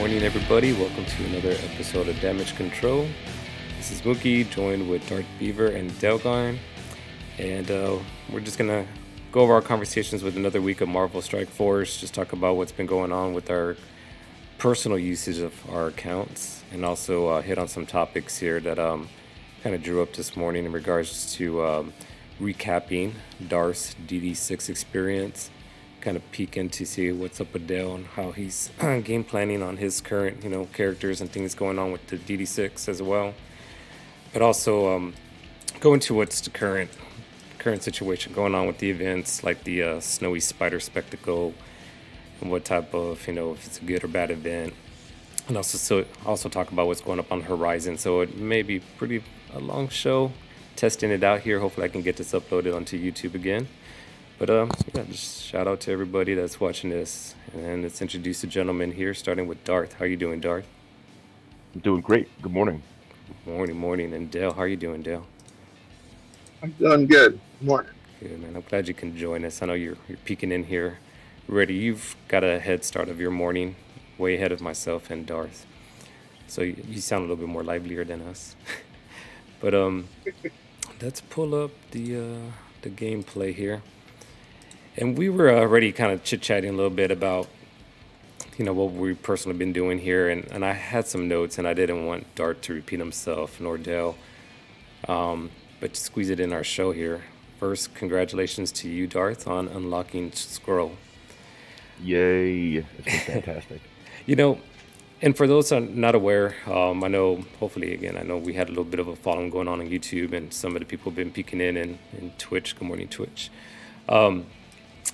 morning, everybody. Welcome to another episode of Damage Control. This is Mookie, joined with Darth Beaver and Delgarn. And we're just going to go over our conversations with another week of Marvel Strike Force, just talk about what's been going on with our personal usage of our accounts, and also hit on some topics here that kind of drew up this morning in regards to recapping Darth's DD6 experience, kind of peek in to see what's up with Dale and how he's game planning on his current, characters and things going on with the DD6 as well. But also go into what's the current situation going on with the events, like the snowy spider spectacle, and what type of, if it's a good or bad event. And also talk about what's going up on the horizon. So it may be a long show, testing it out here. Hopefully I can get this uploaded onto YouTube again. But just shout out to everybody that's watching this. And let's introduce the gentleman here, starting with Darth. How you doing, Darth? I'm doing great. Good morning. Morning. And Dale, how you doing, Dale? I'm doing good. Good morning. Good, man. I'm glad you can join us. I know you're peeking in here ready. You've got a head start of your morning, way ahead of myself and Darth. So you sound a little bit more livelier than us. But let's pull up the gameplay here. And we were already kind of chit-chatting a little bit about, what we've personally been doing here. And I had some notes, and I didn't want Dart to repeat himself, nor Dale. But to squeeze it in our show here. First, congratulations to you, Darth, on unlocking Skrull. Yay. It's been fantastic. And for those not aware, I know, hopefully, again, I know we had a little bit of a following going on YouTube, and some of the people have been peeking in Twitch. Good morning, Twitch.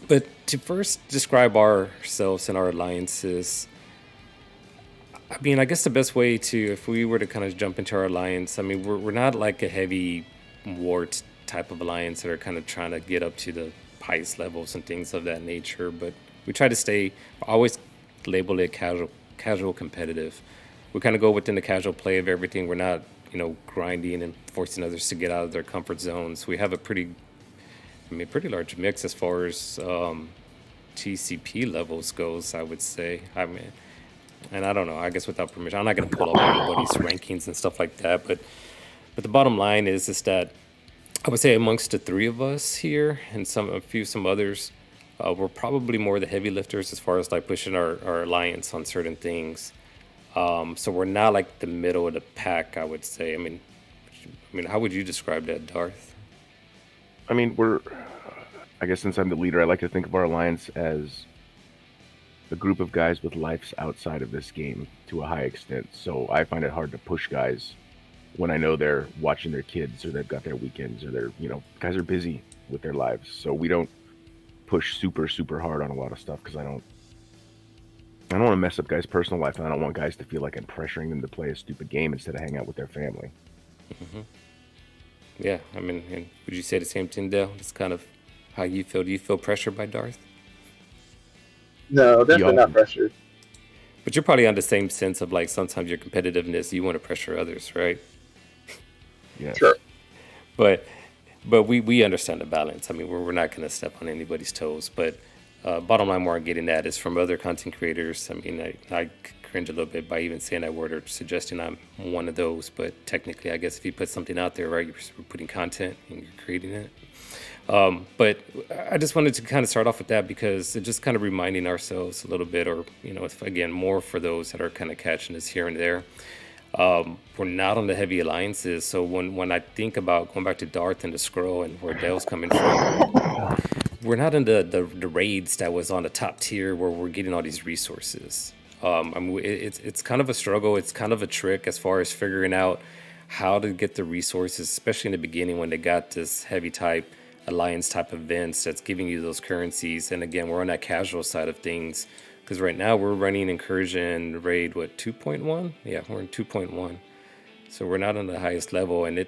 But to first describe ourselves and our alliances, I guess the best way if we were to kind of jump into our alliance, we're not like a heavy war type of alliance that are kind of trying to get up to the highest levels and things of that nature. But we try to always label it casual competitive. We kind of go within the casual play of everything. We're not, grinding and forcing others to get out of their comfort zones. We have a pretty large mix as far as TCP levels goes, I would say. And I don't know, I guess without permission, I'm not going to pull up everybody's rankings and stuff like that. But the bottom line is that I would say amongst the three of us here and some others, we're probably more the heavy lifters as far as like pushing our alliance on certain things. So we're not like the middle of the pack, I would say. How would you describe that, Darth? I guess since I'm the leader, I like to think of our alliance as a group of guys with lives outside of this game to a high extent. So I find it hard to push guys when I know they're watching their kids or they've got their weekends or they're, guys are busy with their lives. So we don't push super, super hard on a lot of stuff because I don't want to mess up guys' personal life, and I don't want guys to feel like I'm pressuring them to play a stupid game instead of hang out with their family. Mm-hmm. Yeah, and would you say the same thing, Dale? That's kind of how you feel. Do you feel pressured by Darth? No, definitely not pressured. But you're probably on the same sense of like sometimes your competitiveness, you want to pressure others, right? Yeah. Sure. But we understand the balance. We're not going to step on anybody's toes. But bottom line, where I'm getting at is from other content creators. I cringe a little bit by even saying that word or suggesting I'm one of those. But technically, I guess if you put something out there, right, you're putting content and you're creating it. But I just wanted to kind of start off with that because it's just kind of reminding ourselves a little bit, or, if, again, more for those that are kind of catching us here and there. We're not on the heavy alliances. So when I think about going back to Darth and the Skrull and where Dale's coming from, we're not in the raids that was on the top tier where we're getting all these resources. It's kind of a struggle. It's kind of a trick as far as figuring out how to get the resources, especially in the beginning when they got this heavy type alliance type events that's giving you those currencies. And again, we're on that casual side of things because right now we're running incursion raid 2.1. Yeah, we're in 2.1, so we're not on the highest level. And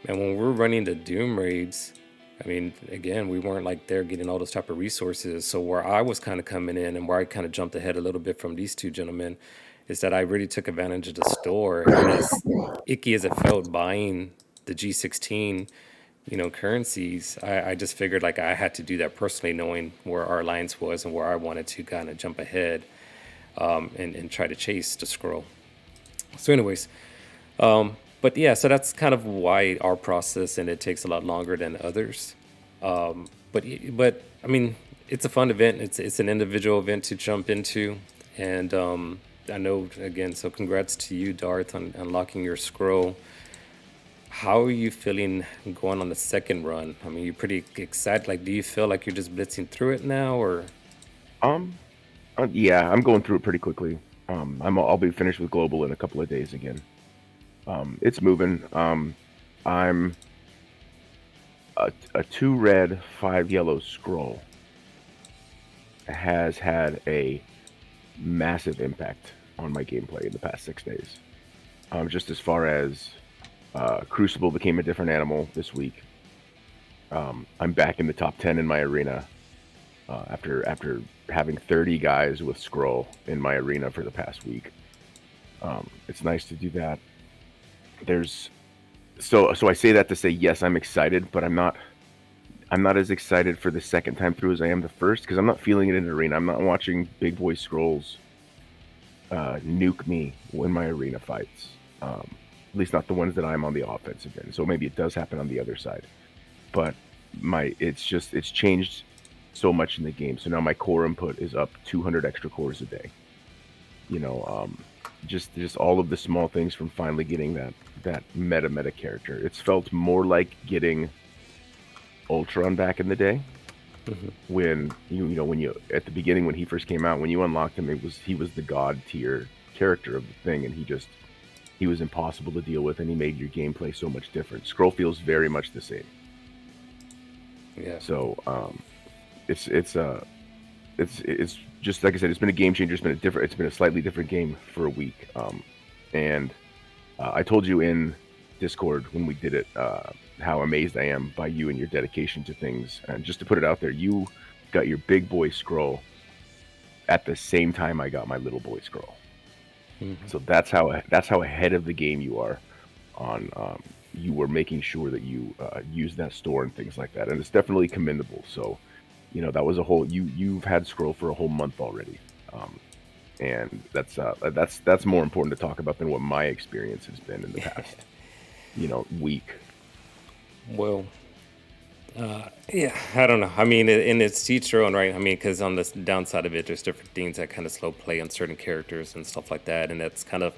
when we're running the Doom raids, again, we weren't like there getting all those type of resources. So where I was kind of coming in and where I kind of jumped ahead a little bit from these two gentlemen is that I really took advantage of the store. And as icky as it felt buying the G16, currencies, I just figured like I had to do that personally, knowing where our alliance was and where I wanted to kind of jump ahead. and try to chase the Skrull. So, anyways, but yeah, so that's kind of why our process and it takes a lot longer than others. But I mean, it's a fun event. It's an individual event to jump into, and I know again. So congrats to you, Darth, on unlocking your scroll. How are you feeling going on the second run? I mean, you're pretty excited. Like, do you feel like you're just blitzing through it now, or Um, yeah, I'm going through it pretty quickly. I'll be finished with global in a couple of days again. It's moving. I'm a 2 red, 5 yellow scroll has had a massive impact on my gameplay in the past 6 days. Just as far as Crucible became a different animal this week. I'm back in the top 10 in my arena after having 30 guys with Skrull in my arena for the past week. It's nice to do that. There's so I say that to say yes, I'm excited, but I'm not as excited for the second time through as I am the first because I'm not feeling it in the arena. I'm not watching big boy Skrulls nuke me in my arena fights. At least not the ones that I'm on the offensive end. So maybe it does happen on the other side, but it's changed so much in the game. So now my core input is up 200 extra cores a day. Just all of the small things from finally getting that meta character. It's felt more like getting Ultron back in the day. When you at the beginning when he first came out, when you unlocked him, he was the god tier character of the thing, and he was impossible to deal with, and he made your gameplay so much different. Skrull feels very much the same. yeah, So it's just like I said, it's been a game changer. It's been a slightly different game for a week. And I told you in Discord when we did it how amazed I am by you and your dedication to things. And just to put it out there, you got your big boy Skrull at the same time I got my little boy Skrull. So that's how ahead of the game you are on. You were making sure that you use that store and things like that, and it's definitely commendable. So, that was a whole. You've had Skrull for a whole month already, and that's more important to talk about than what my experience has been in the past, week. well, yeah, I don't know. I mean, and it's each their own, right? I mean, because on the downside of it, there's different things that kind of slow play on certain characters and stuff like that, and that's kind of,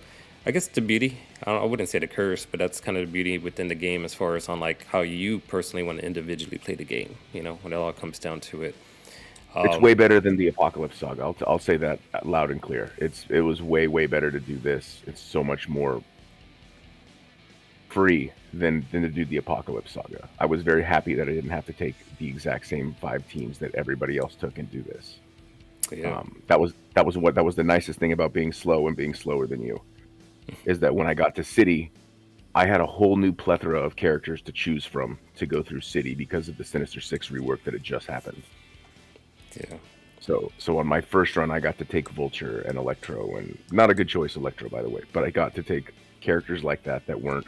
I guess, the beauty. I wouldn't say the curse, but that's kind of the beauty within the game as far as on like how you personally want to individually play the game. When it all comes down to it. It's way better than the Apocalypse Saga. I'll say that loud and clear. It was way better to do this. It's so much more free than to do the Apocalypse Saga. I was very happy that I didn't have to take the exact same 5 teams that everybody else took and do this. Yeah. That was the nicest thing about being slow and being slower than you, is that when I got to City, I had a whole new plethora of characters to choose from to go through City because of the Sinister Six rework that had just happened. Yeah. So on my first run, I got to take Vulture and Electro, and not a good choice, Electro, by the way, but I got to take characters like that were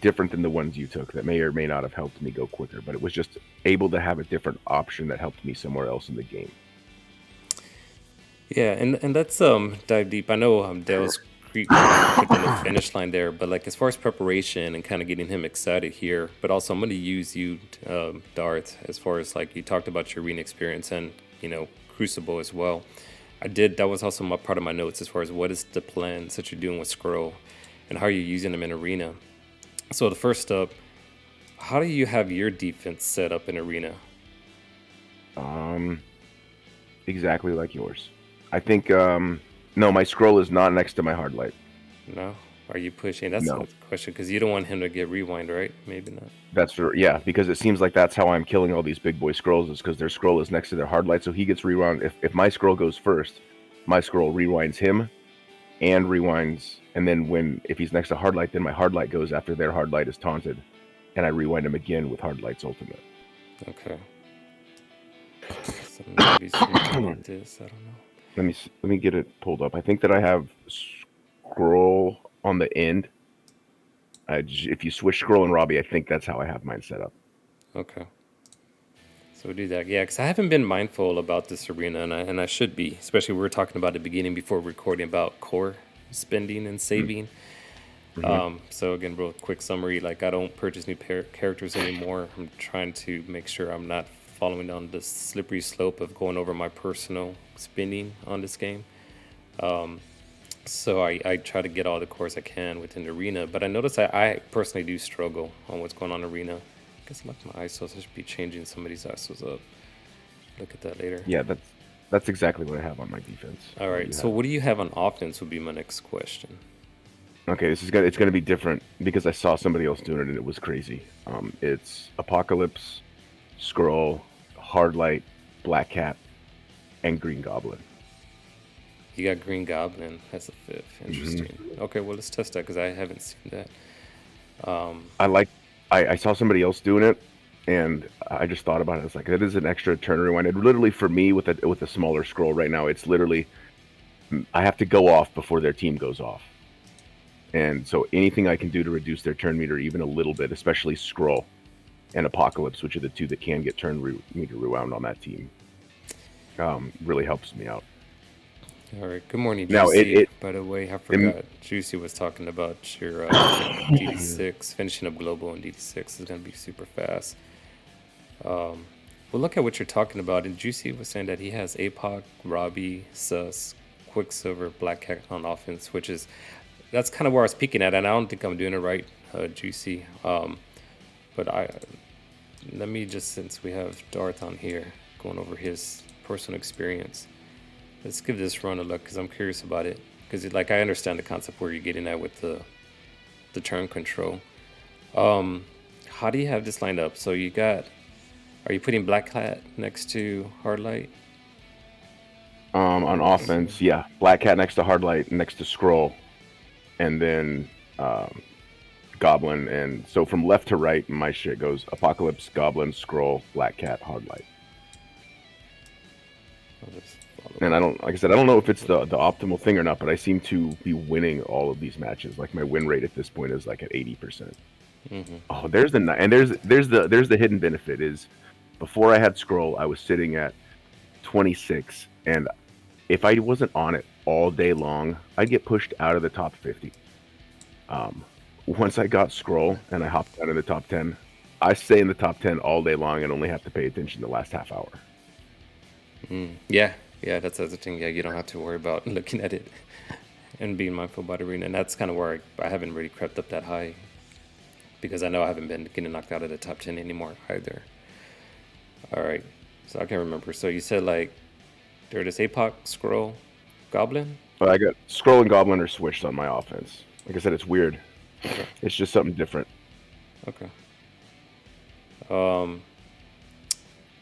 different than the ones you took, that may or may not have helped me go quicker, but it was just able to have a different option that helped me somewhere else in the game. Yeah, and let's dive deep. I know Dale's within the finish line there, but like as far as preparation and kind of getting him excited here, but also I'm going to use you, Darth, as far as like you talked about your arena experience and Crucible as well. That was also part of my notes as far as what is the plans that you're doing with Skrull and how you're using them in arena. So the first up, how do you have your defense set up in arena? Exactly like yours. I think no, my Skrull is not next to my hard light. No? Are you pushing? That's No. a question because you don't want him to get rewind, right? Maybe not. That's yeah, because it seems like that's how I'm killing all these big boy Skrulls, is because their Skrull is next to their hard light, so he gets rewound. If my Skrull goes first, my Skrull rewinds him and rewinds, and then if he's next to hard light, then my hard light goes after their hard light is taunted, and I rewind him again with hard light's ultimate. Okay. So maybe something like this. I don't know. Let me get it pulled up. I think that I have Skrull on the end. If you switch Skrull and Robbie, I think that's how I have mine set up. Okay. So we'll do that. Yeah, because I haven't been mindful about this arena, and I should be. Especially we were talking about at the beginning before recording about core spending and saving. So again, real quick summary. Like I don't purchase new characters anymore. I'm trying to make sure I'm not following down the slippery slope of going over my personal spending on this game. So I try to get all the cores I can within the arena. But I notice I personally do struggle on what's going on in arena. I guess I left my ISOs. I should be changing some of these ISOs up. Look at that later. Yeah, that's exactly what I have on my defense. All right. So what do you have on offense would be my next question. Okay, it's gonna be different because I saw somebody else doing it and it was crazy. It's Apocalypse, Skrull, Hardlight, Black Cat, and Green Goblin. You got Green Goblin. That's a fifth. Interesting. Okay, well, let's test that because I haven't seen that. I saw somebody else doing it, and I just thought about it. I was like, that is an extra turn rewind. And literally, for me, with a smaller Skrull right now, it's literally I have to go off before their team goes off. And so anything I can do to reduce their turn meter even a little bit, especially Skrull and Apocalypse, which are the two that can get turn meter rewound on that team, really helps me out. All right. Good morning, Now, Juicy. By the way, I forgot. Juicy was talking about your DD6, finishing up global in DD6 is going to be super fast. Well, look at what you're talking about. And Juicy was saying that he has APOC, Robbie, Sus, Quicksilver, Black Cat on offense, that's kind of where I was peeking at. And I don't think I'm doing it right, Juicy. But let me just, since we have Darth on here going over his personal experience, let's give this run a look because I'm curious about it. Because like I understand the concept where you're getting at with the turn control. How do you have this lined up? So are you putting Black Cat next to Hardlight? On offense, yeah, Black Cat next to Hardlight, next to Skrull, and then Goblin. And so from left to right, my shit goes Apocalypse, Goblin, Skrull, Black Cat, Hardlight. And I don't know if it's the optimal thing or not, but I seem to be winning all of these matches. Like my win rate at this point is like at 80%. Oh, there's the hidden benefit is before I had Skrull, I was sitting at 26, and if I wasn't on it all day long, I'd get pushed out of the top 50. Once I got Skrull and I hopped down in the top 10, I stay in the top 10 all day long and only have to pay attention the last half hour. Yeah, that's the other thing. Yeah, you don't have to worry about looking at it and being mindful about arena. And that's kind of where I haven't really crept up that high because I know I haven't been getting knocked out of the top 10 anymore either. All right, so I can't remember. So you said like there is APOC, Skrull, Goblin? But I got Skrull and Goblin are switched on my offense. Like I said, it's weird. Okay. It's just something different. Okay.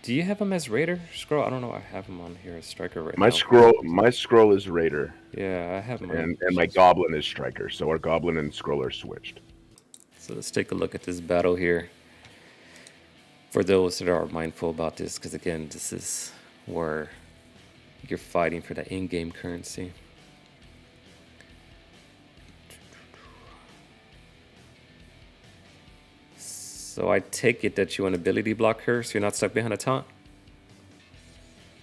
Do you have him as Raider? Skrull? I don't know. I have him on here as Striker right now. My Skrull is Raider. Yeah, I have him. And my Goblin is Striker. So our Goblin and Skrull are switched. So let's take a look at this battle here. For those that are mindful about this, because again, this is where you're fighting for that in-game currency. So I take it that you want ability block her, so you're not stuck behind a taunt?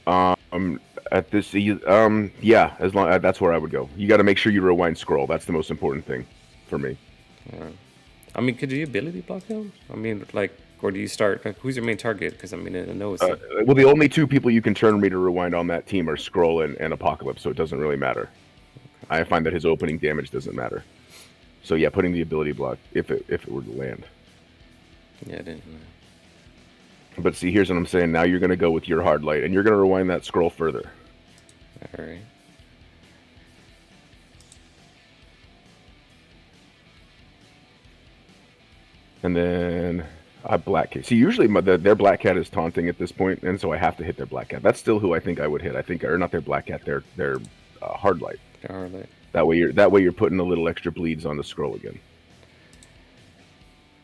At this, yeah, as long that's where I would go. You got to make sure you rewind Skrull. That's the most important thing for me. Right. I mean, could you ability block him? I mean, like, or do you start? Like, who's your main target? Because I mean, I know it's. Well, the only two people you can turn meter rewind on that team are Skrull and Apocalypse, so it doesn't really matter. Okay. I find that his opening damage doesn't matter. So yeah, putting the ability block if it were to land. Yeah, I didn't know. But see, here's what I'm saying. Now you're going to go with your hard light, and you're going to rewind that Skrull further. All right. And then I Black Cat. See, usually their Black Cat is taunting at this point, and so I have to hit their Black Cat. That's still who I think I would hit. I think, or not their Black Cat, their hard light. Their hard light. That way you're putting a little extra bleeds on the Skrull again.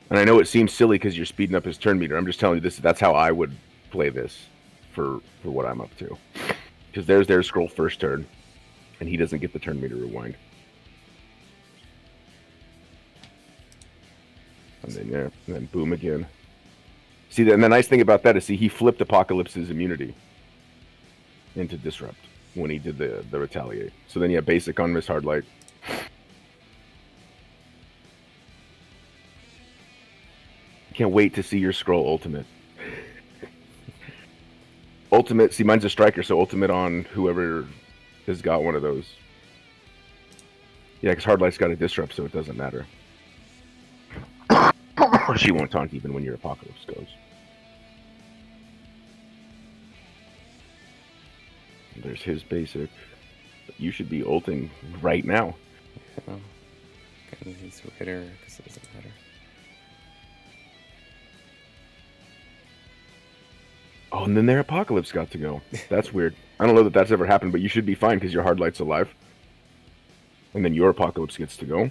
And I know it seems silly because you're speeding up his turn meter. I'm just telling you this. That's how I would play this for what I'm up to. Because there's their Skrull first turn, and he doesn't get the turn meter rewind. And then boom again. See, and the nice thing about that is, he flipped Apocalypse's immunity into Disrupt when he did the Retaliate. So then you have basic on Miss Hardlight. Can't wait to see your Skrull ultimate. Ultimate, see, mine's a striker, so ultimate on whoever has got one of those. Yeah, because Hardlight's got a Disrupt, so it doesn't matter. She won't taunt even when your Apocalypse goes. There's his basic. You should be ulting right now. Yeah. Okay, he's a hitter because it doesn't matter. Oh, and then their Apocalypse got to go. That's weird. I don't know that that's ever happened, but you should be fine because your Hardlight's alive. And then your Apocalypse gets to go.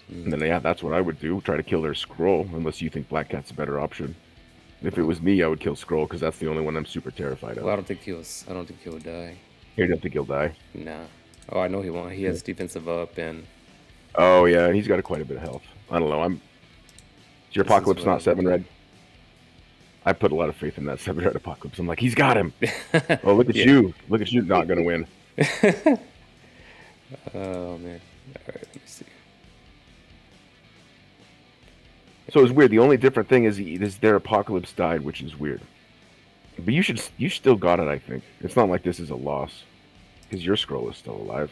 And then, yeah, that's what I would do. Try to kill their Skrull, unless you think Black Cat's a better option. If it was me, I would kill Skrull, because that's the only one I'm super terrified of. Well, I don't think he will die. You don't think he'll die? Nah. Oh, I know he won't. He has defensive up and... Oh, yeah, he's got quite a bit of health. I don't know, Is your Apocalypse not 7 red? I put a lot of faith in that 7 red Apocalypse. I'm like, he's got him! Oh, look at you! Look at you not gonna win. Oh, man. Alright, let me see. So it's weird. The only different thing is their Apocalypse died, which is weird. But you still got it, I think. It's not like this is a loss. Because your Skrull is still alive.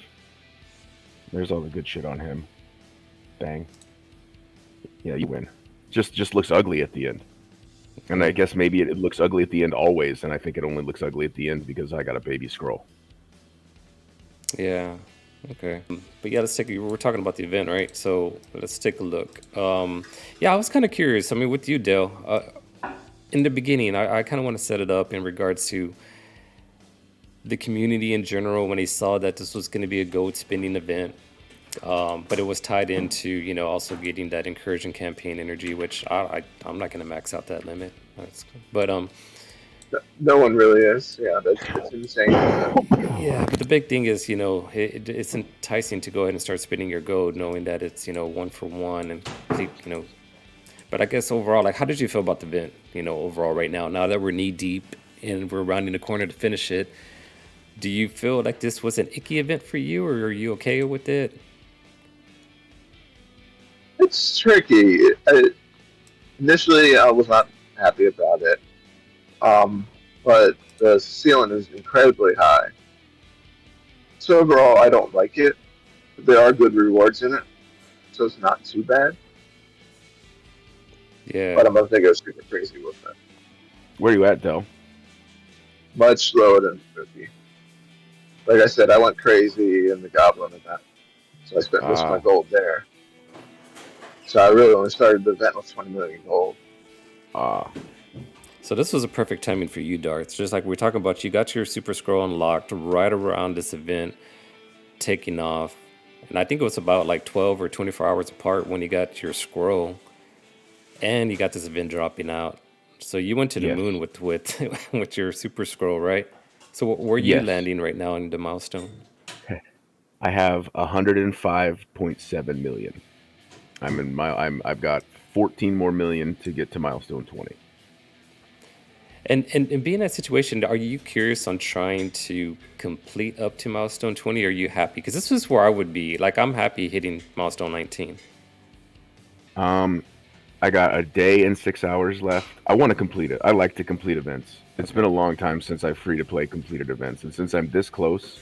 There's all the good shit on him. Bang. Yeah, you win. Just looks ugly at the end. And I guess maybe it looks ugly at the end always, and I think it only looks ugly at the end because I got a baby Skrull. Yeah. Okay. But yeah, we're talking about the event, right? So let's take a look. Yeah, I was kind of curious. I mean, with you, Dale, in the beginning, I kind of want to set it up in regards to the community in general when they saw that this was going to be a gold spending event. But it was tied into, also getting that encouraging campaign energy, which I'm not going to max out that limit. But no one really is. Yeah, that's insane. yeah, but the big thing is, it's enticing to go ahead and start spending your gold, knowing that it's 1 for 1, and But I guess overall, how did you feel about the event? Overall, right now that we're knee deep and we're rounding the corner to finish it, do you feel like this was an icky event for you, or are you okay with it? It's tricky. Initially, I was not happy about it. But the ceiling is incredibly high. So overall, I don't like it. But there are good rewards in it, so it's not too bad. Yeah. But I'm not think I was super crazy with it. Where are you at, Del? Much lower than 50. Like I said, I went crazy in the Goblin event, so I spent most of my gold there. So I really only started the event with 20 million gold. So this was a perfect timing for you, Darth. Just like we were talking about, you got your Super Skrull unlocked right around this event taking off. And I think it was about 12 or 24 hours apart when you got your Skrull. And you got this event dropping out. So you went to the moon with with your Super Skrull, right? So where are you landing right now in the milestone? I have 105.7 million. I've got 14 more million to get to milestone 20. And being in that situation, are you curious on trying to complete up to milestone 20? Or are you happy? Because this is where I would be. I'm happy hitting milestone 19. I got a day and 6 hours left. I want to complete it. I like to complete events. It's been a long time since I've free-to-play completed events. And since I'm this close,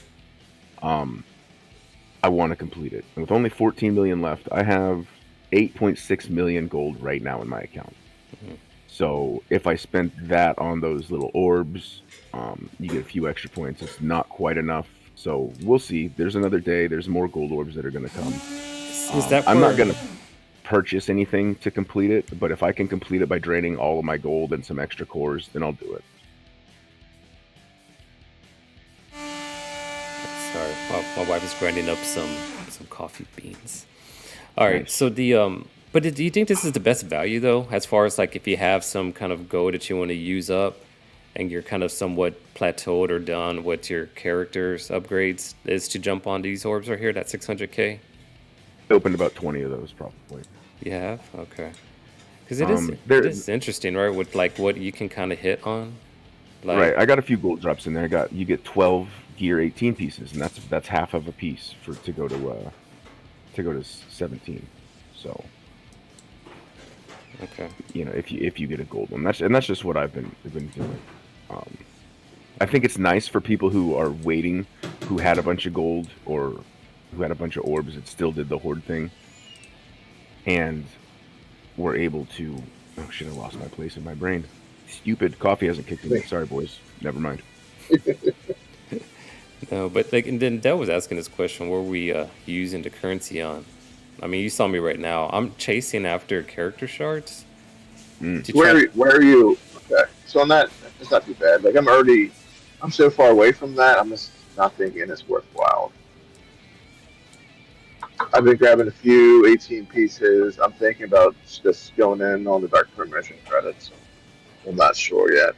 I want to complete it. And with only 14 million left, I have 8.6 million gold right now in my account. Mm-hmm. So if I spent that on those little orbs, you get a few extra points. It's not quite enough. So we'll see. There's another day. There's more gold orbs that are going to come. I'm not going to purchase anything to complete it, but if I can complete it by draining all of my gold and some extra cores, then I'll do it. Sorry, my wife is grinding up some coffee beans. All right, nice. So but do you think this is the best value though, as far as if you have some kind of gold that you want to use up, and you're kind of somewhat plateaued or done with your character's upgrades, is to jump on these orbs right here, that 600k? opened about 20 of those probably. You have? Okay. Because There, it is interesting, right? With like what you can kind of hit on. right. Like, I got a few gold drops in there. You get 12 gear 18 pieces, and that's half of a piece to go to 17. So okay. if you get a gold one, that's just what I've been doing. I think it's nice for people who are waiting, who had a bunch of gold or who had a bunch of orbs that still did the horde thing, and were able to. Oh shit! I lost my place in my brain. Stupid coffee hasn't kicked in yet. Sorry, boys. Never mind. No, but like, and then Dell was asking this question: were we using the currency on? I mean, you saw me right now. I'm chasing after character shards. To try. Where are you? Okay, so on that, it's not too bad. Like I'm so far away from that. I'm just not thinking it's worthwhile. I've been grabbing a few 18 pieces. I'm thinking about just going in on the Dark Permission credits. I'm not sure yet.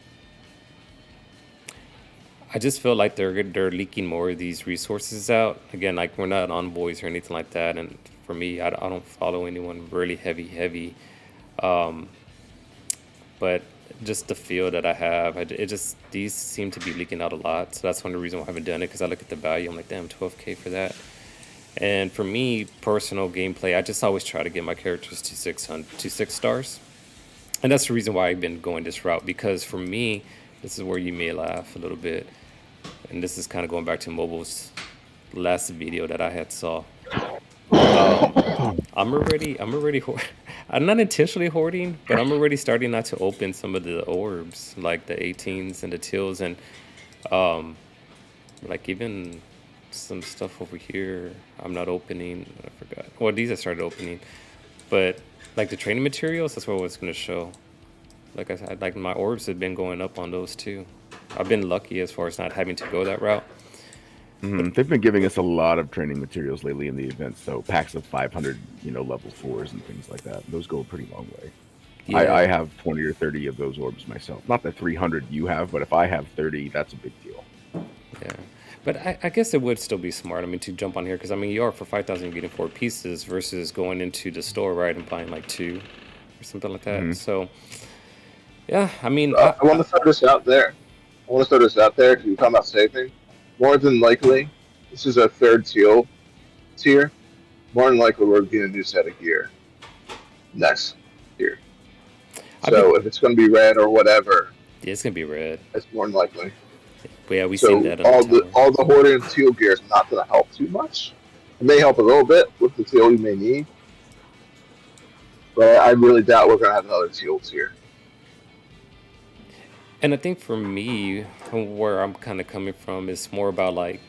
I just feel like they're leaking more of these resources out. Again, like we're not envoys or anything like that. And for me, I don't follow anyone really heavy. Um, but just the feel that I have, it just these seem to be leaking out a lot. So that's one of the reasons why I haven't done it because I look at the value. I'm like, damn, 12K for that. And for me, personal gameplay, I just always try to get my characters to 6 stars. And that's the reason why I've been going this route because for me, this is where you may laugh a little bit. And this is kind of going back to Mobile's last video that I had saw. I'm already, I'm not intentionally hoarding, but I'm already starting not to open some of the orbs, like the 18s and the tills, and like even some stuff over here. I'm not opening. I forgot. Well, these I started opening, but like the training materials, that's what I was gonna show. Like I said, like my orbs have been going up on those too. I've been lucky as far as not having to go that route. They've been giving us a lot of training materials lately in the events, though. Packs of 500, level 4s and things like that. Those go a pretty long way. Yeah. I have 20 or 30 of those orbs myself. Not the 300 you have, but if I have 30, that's a big deal. Yeah. But I guess it would still be smart, I mean, to jump on here, because, I mean, you are for 5,000 getting 4 pieces versus going into the store, right, and buying like 2 or something like that. So, yeah, I mean... I want to throw this out there. Because you're talking about saving. More than likely, this is a third teal tier. More than likely, we're getting a new set of gear next year. So if it's going to be red or whatever, yeah, it's going to be red. It's more than likely. But yeah, we've seen that on all the hoarding and teal gear is not going to help too much. It may help a little bit with the teal you may need, but I really doubt we're going to have another teal tier. And I think for me, where I'm kind of coming from is more about like,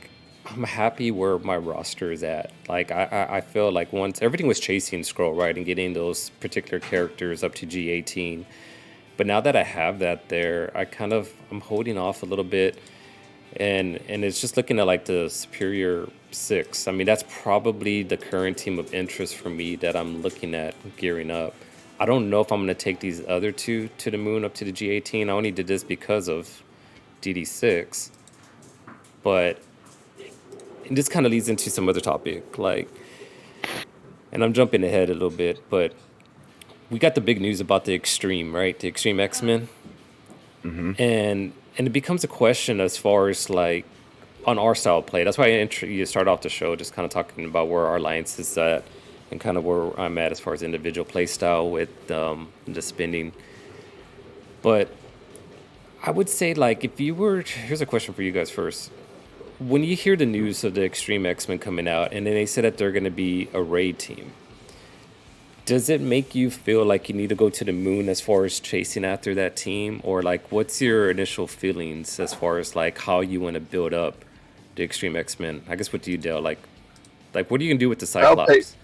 I'm happy where my roster is at. Like, I feel like once everything was chasing Skrull, right, and getting those particular characters up to G18. But now that I have that there, I'm holding off a little bit. And it's just looking at like the Superior 6. I mean, that's probably the current team of interest for me that I'm looking at gearing up. I don't know if I'm going to take these other two to the moon up to the G18. I only did this because of DD6. But this kind of leads into some other topic. Like, and I'm jumping ahead a little bit, but we got the big news about the X-treme, right? The X-treme X-Men. And it becomes a question as far as like on our style of play. That's why you start off the show just kind of talking about where our alliance is at and kind of where I'm at as far as individual play style with the spending. But I would say like here's a question for you guys first. When you hear the news of the X-treme X-Men coming out and then they said that they're going to be a raid team, does it make you feel like you need to go to the moon as far as chasing after that team? Or like, what's your initial feelings as far as like how you want to build up the X-treme X-Men? I guess what do you do? Like what are you going to do with the Cyclops?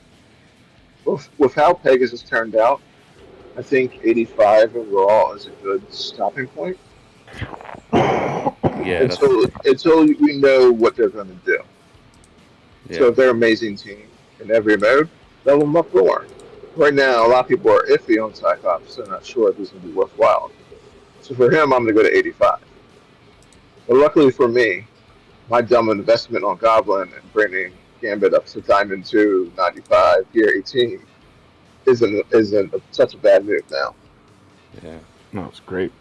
With how Pegasus turned out, I think 85 overall is a good stopping point. Yeah. Until we know what they're going to do. Yeah. So if they're an amazing team in every mode, level them up more. Right now, a lot of people are iffy on Cyclops. They're not sure if he's going to be worthwhile. So for him, I'm going to go to 85. But luckily for me, my dumb investment on Goblin and bringing Gambit up to Diamond 2, 95, Gear 18 isn't such a bad move now. Yeah. No, it's great.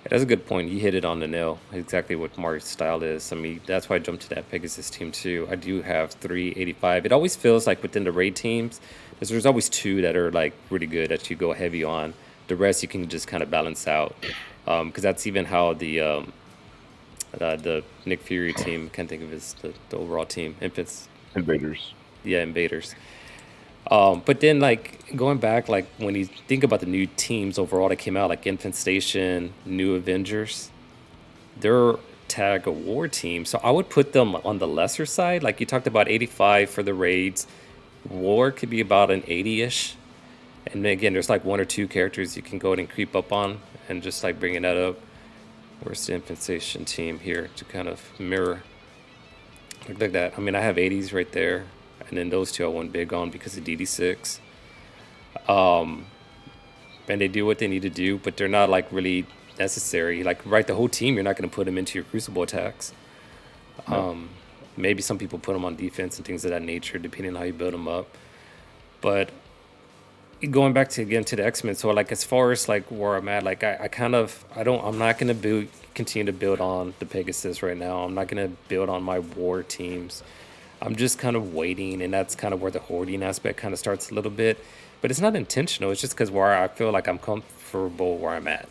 That's a good point. You hit it on the nail. Exactly what Mark's style is. I mean, that's why I jumped to that Pegasus team too. I do have 385. It always feels like within the raid teams, there's always two that are like really good that you go heavy on. The rest you can just kind of balance out. Because that's even how the Nick Fury team, can't think of the overall team, Infants. Invaders. Yeah, Invaders. But then, like, going back, like, when you think about the new teams overall that came out, like Infant Station, New Avengers, they're tag a war team. So I would put them on the lesser side. Like, you talked about 85 for the raids. War could be about an 80-ish. And then again, there's like one or two characters you can go ahead and creep up on and just, like, bringing that up. Where's the Infant Station team here to kind of mirror? Look like that. I mean, I have 80s right there. And then those two I went big on because of DD6. And they do what they need to do, but they're not like really necessary. Like, right, the whole team, you're not going to put them into your Crucible attacks. Maybe some people put them on defense and things of that nature, depending on how you build them up. But going back to again to the X-Men, so like as far as like where I'm at, like I'm not going to continue to build on the Pegasus right now. I'm not going to build on my war teams. I'm just kind of waiting, and that's kind of where the hoarding aspect kind of starts a little bit. But it's not intentional. It's just because where I feel like I'm comfortable where I'm at.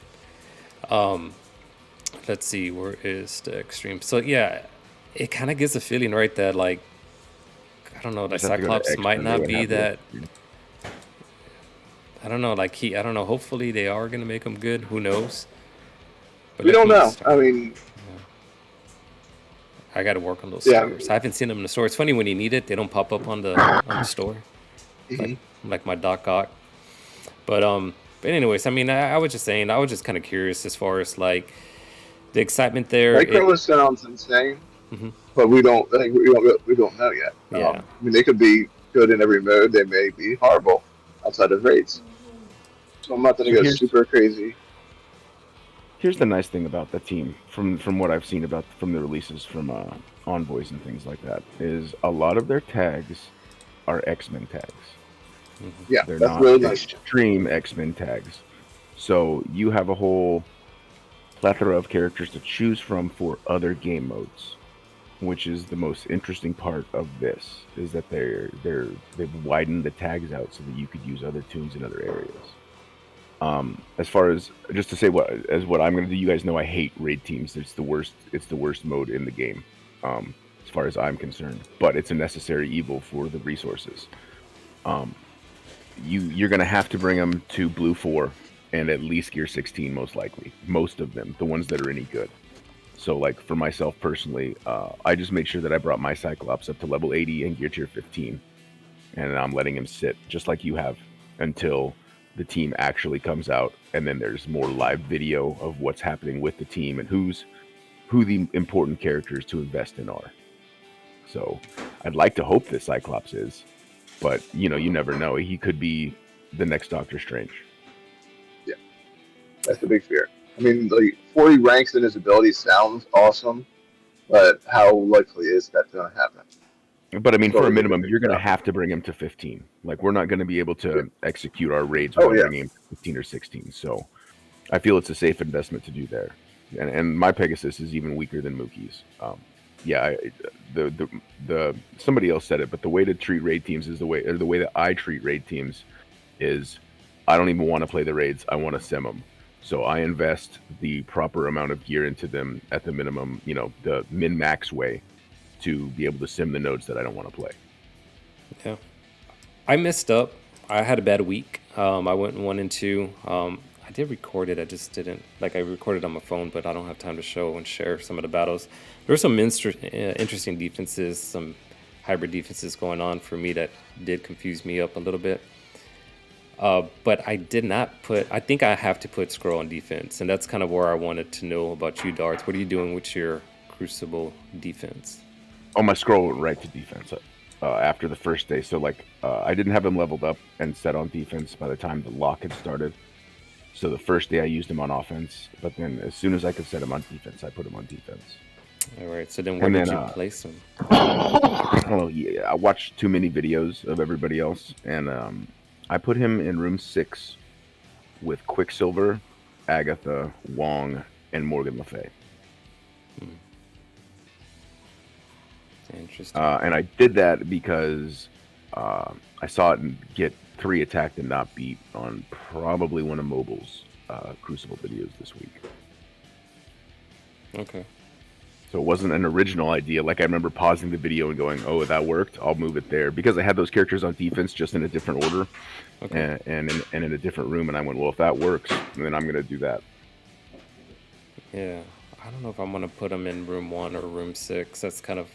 Let's see, where is the X-treme? So yeah, it kind of gives a feeling, right, that like, I don't know, that Cyclops might not be that. I don't know, like I don't know. Hopefully they are gonna make him good. Who knows? But we don't know. I mean. I got to work on those stores. I haven't seen them in the store. It's funny when you need it, they don't pop up on the store. Like my Doc Ock. But anyways, I mean, I was just saying, I was just kind of curious as far as like the excitement there. Nightcrawler sounds insane, but we don't know yet. Yeah. I mean, they could be good in every mode. They may be horrible outside of raids. So I'm not going to go super crazy. Here's the nice thing about the team, from what I've seen from the releases from Envoys and things like that, is a lot of their tags are X-Men tags. Yeah, they're that's not really nice. Extreme X-Men tags. So you have a whole plethora of characters to choose from for other game modes, which is the most interesting part of this, is that they've widened the tags out so that you could use other tunes in other areas. As far as just to say what I'm going to do, you guys know I hate raid teams. It's the worst mode in the game, as far as I'm concerned. But it's a necessary evil for the resources. You're going to have to bring them to Blue 4 and at least Gear 16, most likely. Most of them, the ones that are any good. So, like for myself personally, I just made sure that I brought my Cyclops up to level 80 and Gear Tier 15, and I'm letting him sit just like you have until the team actually comes out, and then there's more live video of what's happening with the team and who the important characters to invest in are. So I'd like to hope that Cyclops is, but you never know. He could be the next Doctor Strange. Yeah, that's the big fear. I mean, like 40 ranks in his ability sounds awesome, but how likely is that going to happen? But I mean, for a minimum, you're going to have to bring him to 15. Like, we're not going to be able to execute our raids without bringing him to 15 or 16. So I feel it's a safe investment to do there. And my Pegasus is even weaker than Mookie's. Somebody else said it, but the way to treat raid teams is the way that I treat raid teams is I don't even want to play the raids. I want to sim them. So I invest the proper amount of gear into them at the minimum, the min-max way, to be able to sim the nodes that I don't want to play. Yeah. I messed up. I had a bad week. I went 1 and 2. I did record it. I just didn't. Like, I recorded on my phone, but I don't have time to show and share some of the battles. There were some interesting defenses, some hybrid defenses going on for me that did confuse me up a little bit. But I did not I think I have to put Skrull on defense, and that's kind of where I wanted to know about you, Darts. What are you doing with your Crucible defense? Oh, my Skrull went right to defense after the first day. So, I didn't have him leveled up and set on defense by the time the lock had started. So the first day I used him on offense, but then as soon as I could set him on defense, I put him on defense. All right. So then where And did then you place them? I don't know. Yeah, I watched too many videos of everybody else, and I put him in room 6 with Quicksilver, Agatha, Wong, and Morgan Le Fay. Interesting. And I did that because I saw it get 3 attacked and not beat on probably one of Mobile's Crucible videos this week. Okay. So it wasn't an original idea. Like I remember pausing the video and going, "Oh, that worked. I'll move it there," because I had those characters on defense just in a different order, Okay. and in a different room. And I went, "Well, if that works, then I'm gonna do that." Yeah. I don't know if I'm gonna put them in room 1 or room 6. That's kind of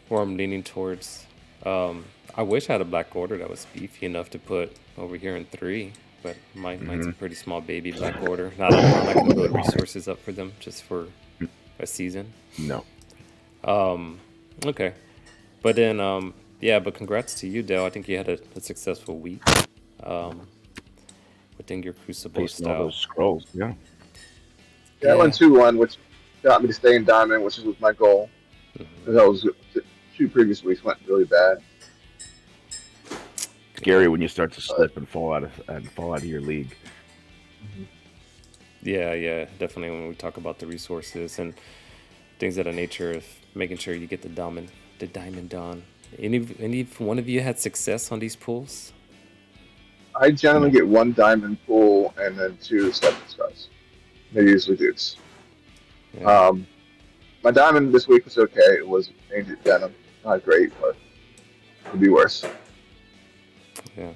where I'm leaning towards. I wish I had a Black Order that was beefy enough to put over here in 3, but mine's a pretty small baby Black Order. I'm not gonna build resources up for them just for a season. No. Okay. But then, yeah, but congrats to you, Dale. I think you had a successful week within your Crucible Facing all style. those scrolls, yeah. Yeah, I went 2-1, which got me to stay in Diamond, which was my goal. Because I was the 2 previous weeks went really bad. Scary when you start to slip and fall out of your league. Yeah, definitely. When we talk about the resources and things of that nature, of making sure you get the diamond on. Any one of you had success on these pools? I generally get 1 Diamond pool and then 2 Stepping Stars. They usually Dukes. Yeah. My Diamond this week was okay. It was Ancient Venom. Not great, but it could be worse. Yeah.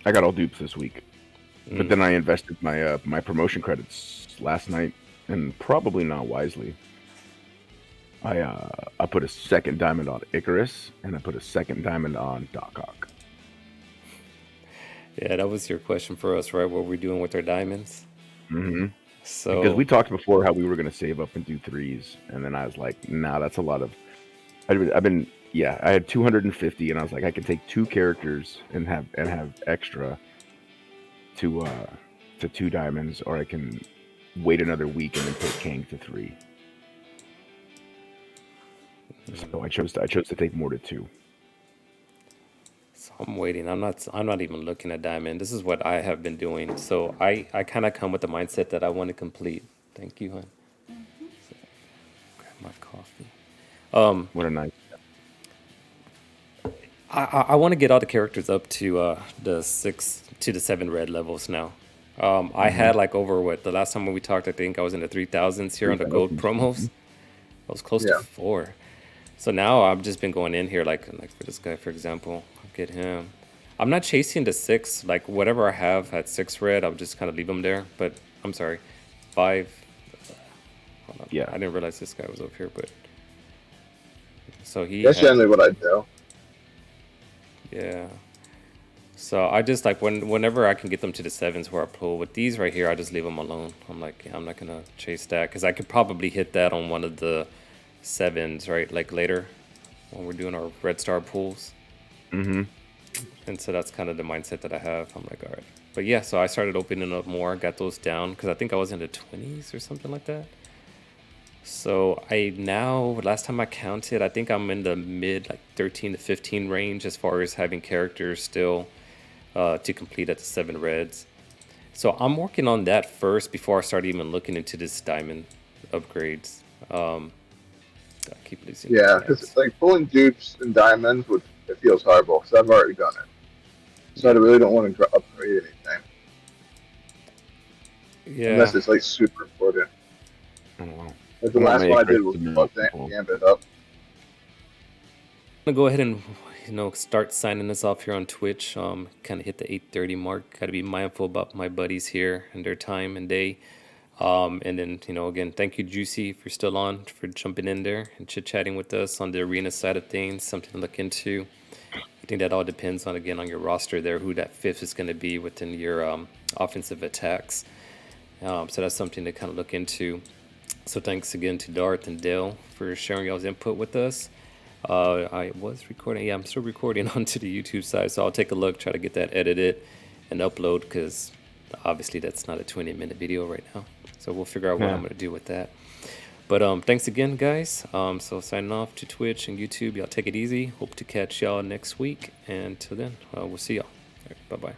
I got all dupes this week, but then I invested my promotion credits last night, and probably not wisely. I put a 2nd diamond on Icarus, and I put a 2nd diamond on Doc Ock. Yeah, that was your question for us, right? What we're doing with our diamonds. Mm-hmm. So Because we talked before how we were going to save up and do 3s, and then I was like, nah, that's a lot of. I had 250, and I was like, I can take 2 characters and have extra to 2 diamonds, or I can wait another week and then put Kang to 3. So I chose to take more to 2. So I'm waiting. I'm not even looking at diamond. This is what I have been doing. So I kind of come with the mindset that I want to complete. Thank you, hon. So, grab my coffee. What a nice. I want to get all the characters up to the 6 to the 7 red levels now. I had like over the last time when we talked, I think I was in the 3,000s here on the gold promos. I was close to 4. So now I've just been going in here like for this guy, for example, I'll get him. I'm not chasing the 6, like whatever I have at 6 red, I'll just kind of leave him there. But I'm sorry, 5. Hold on. Yeah. I didn't realize this guy was up here, but so That's generally what I do. Yeah. So I just like whenever I can get them to the 7s where I pull. With these right here, I just leave them alone. I'm like, yeah, I'm not gonna chase that because I could probably hit that on one of the 7s, right? Like later when we're doing our red star pulls. Mm-hmm. And so that's kind of the mindset that I have. I'm like, all right. But yeah, so I started opening up more, got those down because I think I was in the 20s or something like that. So last time I counted, I think I'm in the mid like 13 to 15 range as far as having characters still to complete at the 7 reds. So I'm working on that first before I start even looking into this diamond upgrades. I keep losing. Yeah, because like pulling dupes and diamonds, it feels horrible because I've already done it. So I really don't want to upgrade anything. Yeah. Unless it's like super important. Oh, wow. Like the last one I did was fuck Gambit up. I'm gonna go ahead and start signing this off here on Twitch. Kind of hit the 8:30 mark. Got to be mindful about my buddies here and their time and day. And then again, thank you, Juicy, if you're still on, for jumping in there and chit chatting with us on the arena side of things. Something to look into. I think that all depends on your roster there, who that 5th is going to be within your offensive attacks. So that's something to kind of look into. So thanks again to Darth and Dale for sharing y'all's input with us. I was recording. Yeah, I'm still recording onto the YouTube side, so I'll take a look, try to get that edited and upload, because obviously that's not a 20-minute video right now. So we'll figure out what I'm going to do with that. But thanks again, guys. So signing off to Twitch and YouTube. Y'all take it easy. Hope to catch y'all next week. And till then, we'll see y'all. All right, bye bye.